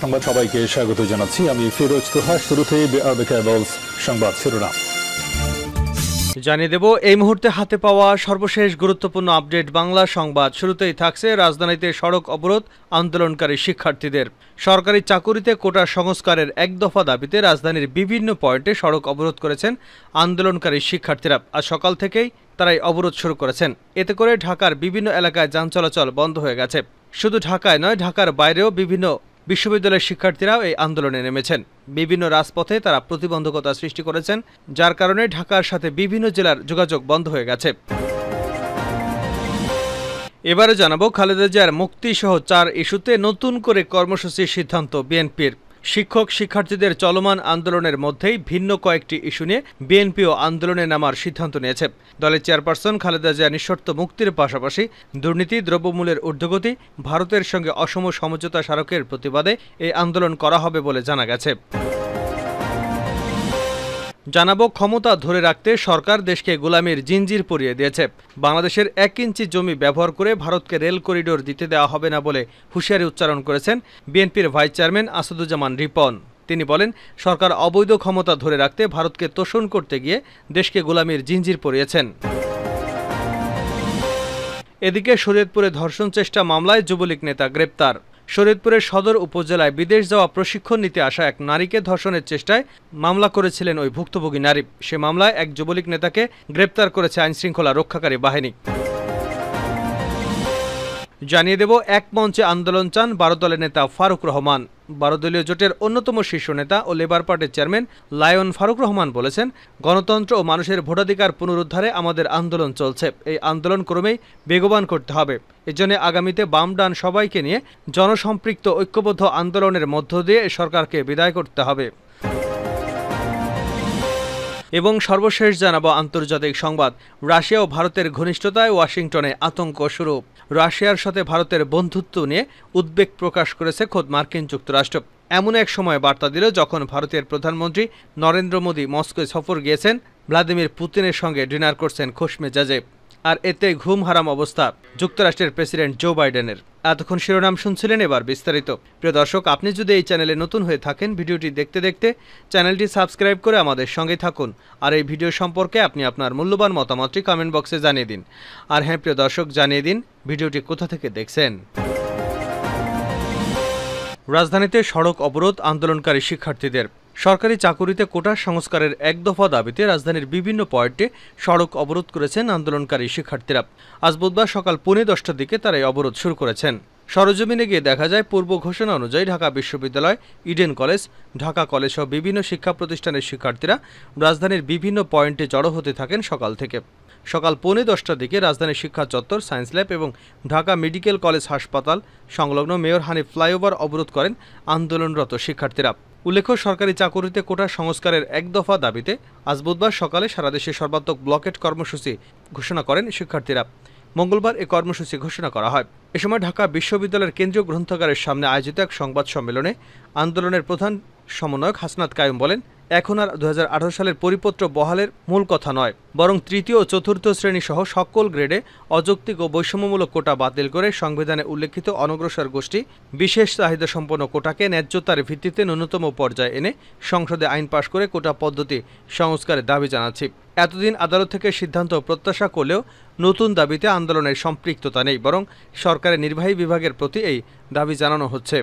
সংবাদ সবাইকে স্বাগত জানাচ্ছি আমি ফিরোজ তোহা। শুরুতে সংবাদ শিরোনাম জানিয়ে দেব এই মুহূর্তে হাতে পাওয়া সর্বশেষ গুরুত্বপূর্ণ আপডেট বাংলা সংবাদ। শুরুতেই থাকছে রাজধানীতে সড়ক অবরোধ আন্দোলনকারী শিক্ষার্থীদের। সরকারি চাকুরিতে কোটা সংস্কারের এক দফা দাবিতে রাজধানীর বিভিন্ন পয়েন্টে সড়ক অবরোধ করেছেন আন্দোলনকারী শিক্ষার্থীরা। আজ সকাল থেকেই তারাই অবরোধ শুরু করেছেন। এতে করে ঢাকার বিভিন্ন এলাকায় যান চলাচল বন্ধ হয়ে গেছে। শুধু ঢাকায় নয়, ঢাকার বাইরেও বিভিন্ন বিশ্ববিদ্যালয়ের শিক্ষার্থীরাও এই আন্দোলনে নেমেছেন। বিভিন্ন রাজপথে তারা প্রতিবন্ধকতা সৃষ্টি করেছেন, যার কারণে ঢাকার সাথে বিভিন্ন জেলার যোগাযোগ বন্ধ হয়ে গেছে। এবারে জানাবো খালেদা জিয়ার মুক্তি সহ 4 ইস্যুতে নতুন করে কর্মসূচির সিদ্ধান্ত বিএনপির। শিক্ষক শিক্ষার্থীদের চলমান আন্দোলনের মধ্যেই ভিন্ন কয়েকটি ইস্যু নিয়ে বিএনপিও আন্দোলনে নামার সিদ্ধান্ত নিয়েছে। দলের চেয়ারপারসন খালেদা জিয়া নিঃশর্ত মুক্তির পাশাপাশি দুর্নীতি, দ্রব্যমূল্যের ঊর্ধ্বগতি, ভারতের সঙ্গে অসম সমঝোতা স্মারকের প্রতিবাদে এই আন্দোলন করা হবে বলে জানা গেছে। জানাবো ক্ষমতা ধরে রাখতে সরকার দেশকে গোলামির জিঞ্জির পরিয়ে দিয়েছে। বাংলাদেশের 1 ইঞ্চি জমি ব্যবহার করে ভারতকে রেল করিডোর দিতে দেওয়া হবে না বলে হুঁশিয়ারি উচ্চারণ করেছেন বিএনপির ভাইস চেয়ারম্যান আসাদুজ্জামান রিপন। তিনি বলেন, সরকার অবৈধ ক্ষমতা ধরে রাখতে ভারতকে তোষণ করতে গিয়ে দেশকে গোলামির জিঞ্জির পরিয়েছেন। এদিকে শরীয়তপুরে ধর্ষণ চেষ্টা মামলায় যুবলীগ নেতা গ্রেপ্তার। শরীয়তপুরের সদর উপজেলায় বিদেশ যাওয়া প্রশিক্ষণ নিতে আসা এক নারীকে ধর্ষণের চেষ্টায় মামলা করেছিলেন ওই ভুক্তভোগী নারী। সে মামলায় এক যুবলীগ নেতাকে গ্রেপ্তার করেছে আইনশৃঙ্খলা রক্ষাকারী বাহিনী। জানিয়ে দেব এক মঞ্চে আন্দোলন চান 12 দলের নেতা ফারুক রহমান। 12 দলীয় জোটের অন্যতম শীর্ষ নেতা ও লেবার পার্টির চেয়ারম্যান লায়ন ফারুক রহমান বলেছেন, গণতন্ত্র ও মানুষের ভোটাধিকার পুনরুদ্ধারে আমাদের আন্দোলন চলছে। এই আন্দোলন ক্রমেই বেগবান করতে হবে। এজন্য আগামীতে বাম ডান সবাইকে নিয়ে জনসম্পৃক্ত ঐক্যবদ্ধ আন্দোলনের মধ্য দিয়ে সরকারকে বিদায় করতে হবে। এবং সর্বশেষ জানাবো আন্তর্জাতিক সংবাদ। রাশিয়া ও ভারতের ঘনিষ্ঠতায় ওয়াশিংটনে আতঙ্ক শুরু। রাশিয়ার সাথে ভারতের বন্ধুত্ব নিয়ে উদ্বেগ প্রকাশ করেছে খোদ মার্কিন যুক্তরাষ্ট্র। এমন এক সময় বার্তা দিল যখন ভারতের প্রধানমন্ত্রী নরেন্দ্র মোদী মস্কোয় সফর গিয়েছেন, ভ্লাদিমির পুতিনের সঙ্গে ডিনার করছেন খোশ মেজাজে। আর এতে ঘুম হারাম অবস্থা যুক্তরাষ্ট্রের প্রেসিডেন্ট জো বাইডেনের। এতক্ষণ শিরোনাম শুনছিলেন, এবার বিস্তারিত। প্রিয় দর্শক, আপনি যদি এই চ্যানেলে নতুন হয়ে থাকেন, ভিডিওটি দেখতে দেখতে চ্যানেলটি সাবস্ক্রাইব করে আমাদের সঙ্গে থাকুন। আর এই ভিডিও সম্পর্কে আপনি আপনার মূল্যবান মতামতটি কমেন্ট বক্সে জানিয়ে দিন। আর হ্যাঁ প্রিয় দর্শক, জানিয়ে দিন ভিডিওটি কোথা থেকে দেখছেন। রাজধানীতে সড়ক অবরোধ আন্দোলনকারী শিক্ষার্থীদের। সরকারি চাকুরিতে কোটা সংস্কারের এক দফা দাবিতে রাজধানীর বিভিন্ন পয়েন্টে সড়ক অবরোধ করেছেন আন্দোলনকারী শিক্ষার্থীরা। আজ বুধবার সকাল 10:45টার দিকে তারা এই অবরোধ শুরু করেছেন। সরেজমিনে গিয়ে দেখা যায়, পূর্ব ঘোষণা অনুযায়ী ঢাকা বিশ্ববিদ্যালয়, ইডেন কলেজ, ঢাকা কলেজ সহ বিভিন্ন শিক্ষা প্রতিষ্ঠানের শিক্ষার্থীরা রাজধানীর বিভিন্ন পয়েন্টে জড়ো হতে থাকেন সকাল থেকে। সকাল 10:45টার দিকে রাজধানীর শিক্ষা চত্বর, সায়েন্স ল্যাব এবং ঢাকা মেডিকেল কলেজ হাসপাতাল সংলগ্ন মেয়র হানিফ ফ্লাইওভার অবরোধ করেন আন্দোলনরত শিক্ষার্থীরা। উল্লেখ্য, সরকারি চাকুরিতে কোটা সংস্কারের এক দফা দাবিতে আজ বুধবার সকালে সারা দেশে সর্বাত্মক ব্লকেট কর্মসূচি ঘোষণা করেন শিক্ষার্থীরা। মঙ্গলবার এই কর্মসূচি ঘোষণা করা হয়। এ সময় ঢাকা বিশ্ববিদ্যালয়ের কেন্দ্রীয় গ্রন্থাগারের সামনে আয়োজিত এক সংবাদ সম্মেলনে আন্দোলনের প্রধান সমন্বয়ক হাসনাত কায়ুম বলেন, এখন আর 2018 সালের পরিপত্র বহালের মূল কথা নয়, বরং তৃতীয় ও চতুর্থ শ্রেণী সহ সকল গ্রেডে অযৌক্তিক ও বৈষম্যমূলক কোটা বাতিল করে সংবিধানে উল্লেখিত অনগ্রসর গোষ্ঠী বিশেষ চাহিদা সম্পন্ন কোটাকে ন্যায্যতার ভিত্তিতে ন্যূনতম পর্যায়ে এনে সংসদে আইন পাশ করে কোটা পদ্ধতি সংস্কারের দাবি জানাচ্ছি। এতদিন আদালত থেকে সিদ্ধান্ত প্রত্যাশা করলেও নতুন দাবিতে আন্দোলনের সম্পৃক্ততা নেই, বরং সরকারের নির্বাহী বিভাগের প্রতি এই দাবি জানানো হচ্ছে।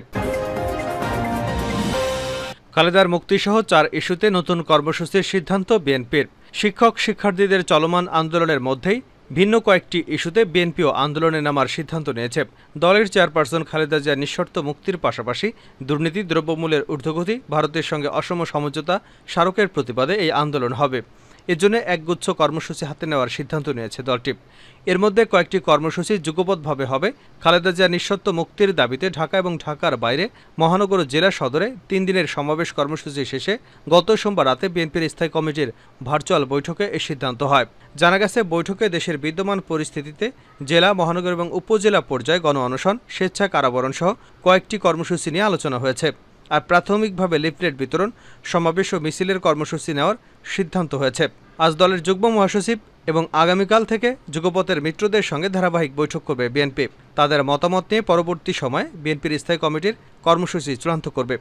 খালেদার মুক্তিসহ 4 ইস্যুতে নতুন কর্মসূচির সিদ্ধান্ত বিএনপির। শিক্ষক শিক্ষার্থীদের চলমান আন্দোলনের মধ্যেই ভিন্ন কয়েকটি ইস্যুতে বিএনপিও আন্দোলনে নামার সিদ্ধান্ত নিয়েছে। দলের চেয়ারপারসন খালেদা জিয়ার নিঃশর্ত মুক্তির পাশাপাশি দুর্নীতি, দ্রব্যমূল্যের ঊর্ধ্বগতি, ভারতের সঙ্গে অসম সমঝোতা স্মারকের প্রতিবাদে এই আন্দোলন হবে। এজন্য একগুচ্ছ কর্মসূচি হাতে নেওয়ার সিদ্ধান্ত নিয়েছে দলটি। এর মধ্যে কয়েকটি কর্মসূচি যুগপৎভাবে হবে। খালেদা জিয়ার নিঃশর্ত মুক্তির দাবিতে ঢাকা এবং ঢাকার বাইরে মহানগর জেলা সদরে 3 দিনের সমাবেশ কর্মসূচি শেষে গত সোমবার রাতে বিএনপির স্থায়ী কমিটির ভার্চুয়াল বৈঠকে এই সিদ্ধান্ত হয়। জানা গেছে, বৈঠকে দেশের বিদ্যমান পরিস্থিতিতে জেলা, মহানগর এবং উপজেলা পর্যায়ে গণ অনশন, স্বেচ্ছা কারাবরণ সহ কয়েকটি কর্মসূচি নিয়ে আলোচনা হয়েছে। আর প্রাথমিকভাবে লিফলেট বিতরণ, সমাবেশ ও মিছিলের কর্মসূচি নেওয়ার সিদ্ধান্ত হয়েছে। আজ দলের যুগ্ম মহাসচিব এবং আগামীকাল থেকে যুগপথের মিত্রদের সঙ্গে ধারাবাহিক বৈঠক করবে বিএনপি। তাদের মতামত নিয়ে পরবর্তী সময়ে বিএনপির স্থায়ী কমিটির কর্মসূচি চূড়ান্ত করবে।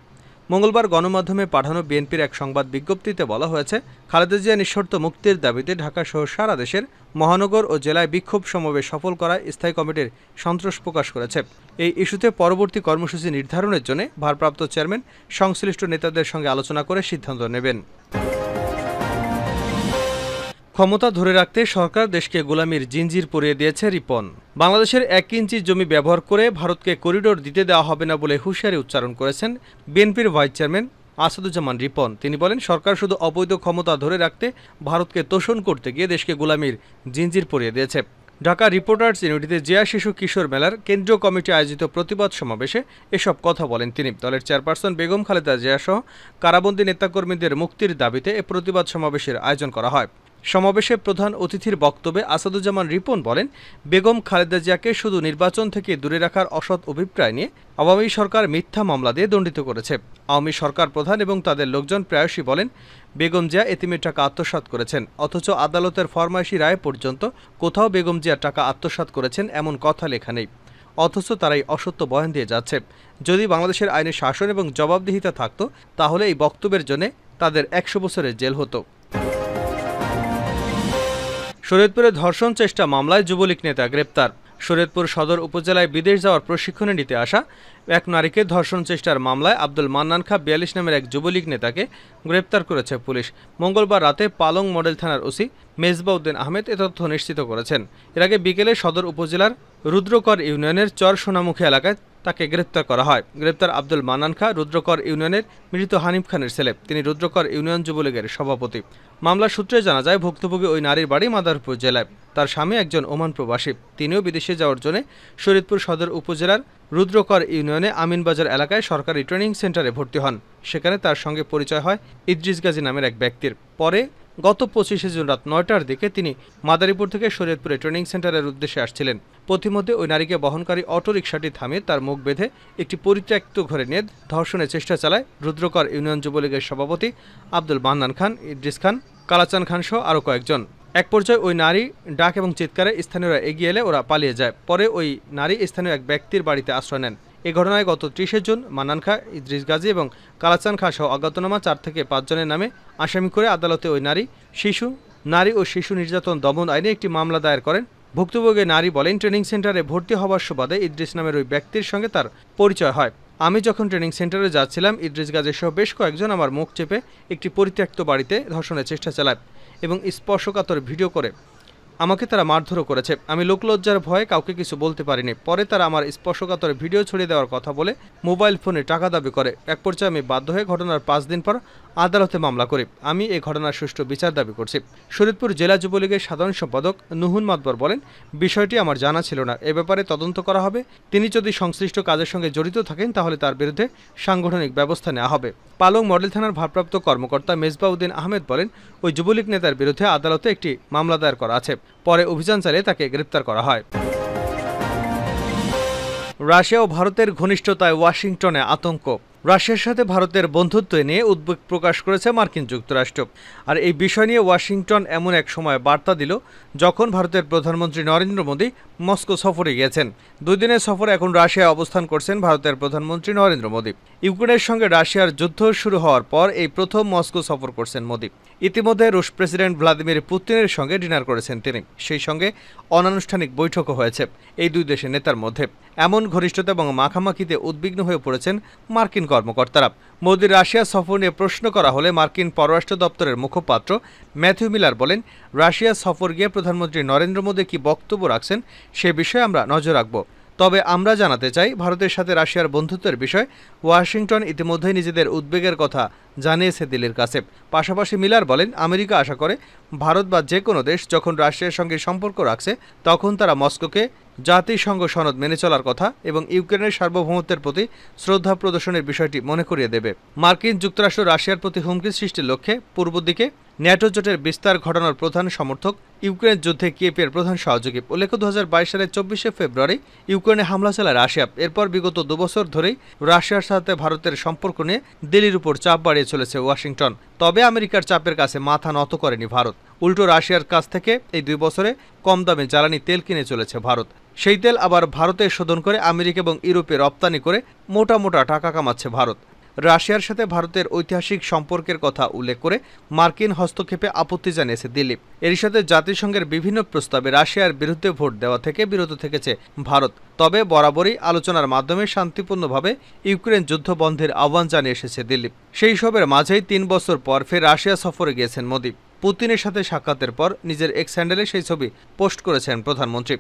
মঙ্গলবার গণমাধ্যমে পাঠানো বিএনপির এক সংবাদ বিজ্ঞপ্তিতে বলা হয়েছে, খালেদা জিয়া নিঃশর্ত মুক্তির দাবিতে ঢাকাসহ সারা দেশের মহানগর ও জেলায় বিক্ষোভ সমাবেশ সফল করায় স্থায়ী কমিটির সন্তোষ প্রকাশ করেছে। এই ইস্যুতে পরবর্তী কর্মসূচি নির্ধারণের জন্য ভারপ্রাপ্ত চেয়ারম্যান সংশ্লিষ্ট নেতাদের সঙ্গে আলোচনা করে সিদ্ধান্ত নেবেন। ক্ষমতা ধরে রাখতে সরকার দেশকে গোলামির জিঞ্জির পরিয়ে দিয়েছে রিপন। বাংলাদেশের 1 ইঞ্চি জমি ব্যবহার করে ভারতকে করিডোর দিতে দেওয়া হবে না বলে হুঁশিয়ারি উচ্চারণ করেছেন বিএনপির ভাইস চেয়ারম্যান আসাদুজ্জামান রিপন। তিনি বলেন, সরকার শুধু অবৈধ ক্ষমতা ধরে রাখতে ভারতকে তোষণ করতে গিয়ে দেশকে গোলামির জিঞ্জির পরিয়ে দিয়েছে। ঢাকা রিপোর্টার্স ইউনিটিতে জিয়া শিশু কিশোর মেলার কেন্দ্রীয় কমিটি আয়োজিত প্রতিবাদ সমাবেশে এসব কথা বলেন তিনি। দলের চেয়ারপারসন বেগম খালেদা জিয়া সহ কারাবন্দী নেতাকর্মীদের মুক্তির দাবিতে এ প্রতিবাদ সমাবেশের আয়োজন করা হয়। সমাবেশে প্রধান অতিথির বক্তব্যে আসাদুজ্জামান রিপন বলেন, বেগম খালেদা জিয়াকে শুধু নির্বাচন থেকে দূরে রাখার অসৎ অভিপ্রায় নিয়ে আওয়ামী সরকার মিথ্যা মামলা দিয়ে দণ্ডিত করেছে। আওয়ামী সরকার প্রধান এবং তাদের লোকজন প্রায়শই বলেন, বেগম জিয়া এতিমের টাকা আত্মসাৎ করেছেন, অথচ আদালতের ফরমাইশি রায় পর্যন্ত কোথাও বেগম জিয়া টাকা আত্মসাৎ করেছেন এমন কথা লেখা নেই। অথচ তারাই অসত্য বয়ান দিয়ে যাচ্ছে। যদি বাংলাদেশের আইনের শাসন এবং জবাবদিহিতা থাকত, তাহলে এই বক্তব্যের জন্য তাদের 100 বছরের জেল হতো। শরীয়তপুরে ধর্ষণ চেষ্টা মামলায় যুবলীগ নেতা গ্রেপ্তার। শরীয়তপুর সদর উপজেলায় বিদেশ যাওয়ার প্রশিক্ষণে নিতে আসা এক নারীকে ধর্ষণ চেষ্টার মামলায় আব্দুল মান্নান খাঁ 42 নামের এক যুবলীগ নেতাকে গ্রেপ্তার করেছে পুলিশ। মঙ্গলবার রাতে পালং মডেল থানার ওসি মেজবাউদ্দিন আহমেদ এ তথ্য নিশ্চিত করেছেন। এর আগে বিকেলে সদর উপজেলার রুদ্রকর ইউনিয়নের চর সোনামুখী এলাকায় তাকে গ্রেপ্তার করা হয়। গ্রেপ্তার আব্দুল মান্নান খাঁ রুদ্রকর ইউনিয়নের মৃত হানিফ খানের ছেলে। তিনি রুদ্রকর ইউনিয়ন যুবলীগের সভাপতি। মামলা সূত্রে জানা যায়, ভুক্তভোগী ওই নারীর বাড়ি মাদারীপুর জেলায়। তার স্বামী একজন ওমান প্রবাসী। তিনিও বিদেশে যাওয়ার জন্য শরীয়তপুর সদর উপজেলার রুদ্রকর ইউনিয়নে আমিনবাজার এলাকায় সরকারি ট্রেনিং সেন্টারে ভর্তি হন। সেখানে তার সঙ্গে পরিচয় হয় ইদ্রিস গাজী নামের এক ব্যক্তির। পরে গত 25শে জুন রাত 9টার দিকে তিনি মাদারীপুর থেকে শরীয়তপুরে ট্রেনিং সেন্টারের উদ্দেশ্যে আসছিলেন। পথিমধ্যে ওই নারীকে বহনকারী অটোরিকশাটি থামিয়ে তার মুখ বেঁধে একটি পরিত্যক্ত ঘরে নিয়ে ধর্ষণের চেষ্টা চালায় রুদ্রকর ইউনিয়ন যুবলীগের সভাপতি আব্দুল মান্নান খান, ইদ্রিস খান, কালাচান খান সহ আরও কয়েকজন। এক পর্যায়ে ওই নারী ডাক এবং চিৎকারে স্থানীয়রা এগিয়ে এলে ওরা পালিয়ে যায়। পরে ওই নারী স্থানীয় এক ব্যক্তির বাড়িতে আশ্রয় নেন। এই ঘটনায় গত 30শে জুন মান্নান খাঁ, ইদ্রিস গাজী এবং কালাচান খাঁ সহ অজ্ঞাতনামা 4 থেকে 5 জনের নামে আসামি করে আদালতে ওই নারী ও শিশু নির্যাতন দমন আইনে একটি মামলা দায়ের করেন। ভুক্তভোগী নারী বলেন, ট্রেনিং সেন্টারে ভর্তি হওয়ার সুবাদে ইদ্রিস নামের ওই ব্যক্তির সঙ্গে তার পরিচয় হয়। আমি যখন ট্রেনিং সেন্টারে যাচ্ছিলাম, ইদ্রিস গাজী সহ বেশ কয়েকজন আমার মুখ চেপে একটি পরিত্যক্ত বাড়িতে ধর্ষণের চেষ্টা চালায় এবং স্পর্শকাতর ভিডিও করে আমাকে তারা মারধরও করেছে। আমি লোকলজ্জার ভয়ে কাউকে কিছু বলতে পারিনি। পরে তারা আমার স্পর্শকাতর ভিডিও ছড়িয়ে দেওয়ার কথা বলে মোবাইল ফোনে টাকা দাবি করে। এক পর্যায়ে আমি বাধ্য হয়ে ঘটনার 5 দিন পর আদালতে মামলা করি। আমি এই ঘটনার সুষ্ঠু বিচার দাবি করছি। শরীয়তপুর জেলা যুবলীগের সাধারণ সম্পাদক নুহুন মাতবর বলেন, বিষয়টি আমার জানা ছিল না। এ ব্যাপারে তদন্ত করা হবে। তিনি যদি সংশ্লিষ্ট কাজের সঙ্গে জড়িত থাকেন তাহলে তার বিরুদ্ধে সাংগঠনিক ব্যবস্থা নেওয়া হবে। পালং মডেল থানার ভারপ্রাপ্ত কর্মকর্তা মেজবাউদ্দিন আহমেদ বলেন, ওই যুবলীগ নেতার বিরুদ্ধে আদালতে একটি মামলা দায়ের করা আছে। পরে অভিযান চালিয়ে তাকে গ্রেপ্তার করা হয়। রাশিয়া ও ভারতের ঘনিষ্ঠতায় ওয়াশিংটনে আতঙ্ক। রাশিয়ার সাথে ভারতের বন্ধুত্ব নিয়ে উদ্বেগ প্রকাশ করেছে মার্কিন যুক্তরাষ্ট্র। আর এই বিষয় নিয়ে ওয়াশিংটন এমন এক সময় বার্তা দিল যখন ভারতের প্রধানমন্ত্রী নরেন্দ্র মোদী মস্কো সফরে গিয়েছেন। 2 দিনের সফরে এখন রাশিয়ায় অবস্থান করছেন ভারতের প্রধানমন্ত্রী নরেন্দ্র মোদী। ইউক্রেনের সঙ্গে রাশিয়ার যুদ্ধ শুরু হওয়ার পর এই প্রথম মস্কো সফর করছেন মোদী। ইতিমধ্যে রুশ প্রেসিডেন্ট ভ্লাদিমির পুতিনের সঙ্গে ডিনার করেছেন তিনি। সেই সঙ্গে অনানুষ্ঠানিক বৈঠকও হয়েছে এই 2 দেশের নেতার মধ্যে। এমন ঘনিষ্ঠতা এবং মাখামাখিতে উদ্বিগ্ন হয়ে পড়েছেন মার্কিন কর্মকর্তারা। মোদির রাশিয়া সফর নিয়ে প্রশ্ন করা হলে মার্কিন পররাষ্ট্র দপ্তরের মুখপাত্র ম্যাথিউ মিলার বলেন, রাশিয়া সফর গিয়ে প্রধানমন্ত্রী নরেন্দ্র মোদী কি বক্তব্য রাখছেন সে বিষয়ে আমরা নজর রাখব। তবে আমরা জানাতে চাই, ভারতের সাথে রাশিয়ার বন্ধুত্বের বিষয়ে ওয়াশিংটন ইতিমধ্যেই নিজেদের উদ্বেগের কথা জানিয়েছে দিল্লির কাছে। পাশাপাশি মিলার বলেন, আমেরিকা আশা করে ভারত বা যে কোনো দেশ যখন রাশিয়ার সঙ্গে সম্পর্ক রাখছে তখন তারা মস্কোকে জাতিসংঘ সনদ মেনে চলার কথা এবং ইউক্রেনের সার্বভৌমত্বের প্রতি শ্রদ্ধা প্রদর্শনের বিষয়টি মনে করিয়ে দেবে। মার্কিন যুক্তরাষ্ট্র রাশিয়ার প্রতি হুমকি সৃষ্টির লক্ষ্যে পূর্ব দিকে ন্যাটো জোটের বিস্তার ঘটানোর প্রধান সমর্থক, ইউক্রেন যুদ্ধে কিয়েভের প্রধান সহযোগী। উল্লেখ্য, 2022 সালের 24শে ফেব্রুয়ারি ইউক্রেনে হামলা চালায় রাশিয়া। এরপর বিগত 2 বছর ধরেই রাশিয়ার সাথে ভারতের সম্পর্ক নিয়ে দিল্লির উপর চাপ বাড়িয়ে চলেছে ওয়াশিংটন। তবে আমেরিকার চাপের কাছে মাথা নত করেনি ভারত। উল্টো রাশিয়ার কাছ থেকে এই 2 বছরে কম দামে জ্বালানি তেল কিনে চলেছে ভারত। সেই তেল আবার ভারতে শোধন করে আমেরিকা এবং ইউরোপে রপ্তানি করে মোটা মোটা টাকা কামাচ্ছে ভারত। রাশিয়ার সাথে ভারতের ঐতিহাসিক সম্পর্কের কথা উল্লেখ করে মার্কিন হস্তক্ষেপে আপত্তি জানিয়েছে দিল্লি। এর সাথে জাতিসংঘের বিভিন্ন প্রস্তাবে রাশিয়ার বিরুদ্ধে ভোট দেওয়া থেকে বিরত থেকেছে ভারত। তবে বরাবরই আলোচনার মাধ্যমে শান্তিপূর্ণভাবে ইউক্রেন যুদ্ধ বন্ধের আহ্বান জানিয়ে এসেছে দিল্লি। সেই সবের মাঝেই 3 বছর পর ফের রাশিয়া সফরে গিয়েছেন মোদি। পুতিনের সাথে সাক্ষাতের পর নিজের এক্স হ্যান্ডেলে সেই ছবি পোস্ট করেছেন প্রধানমন্ত্রী।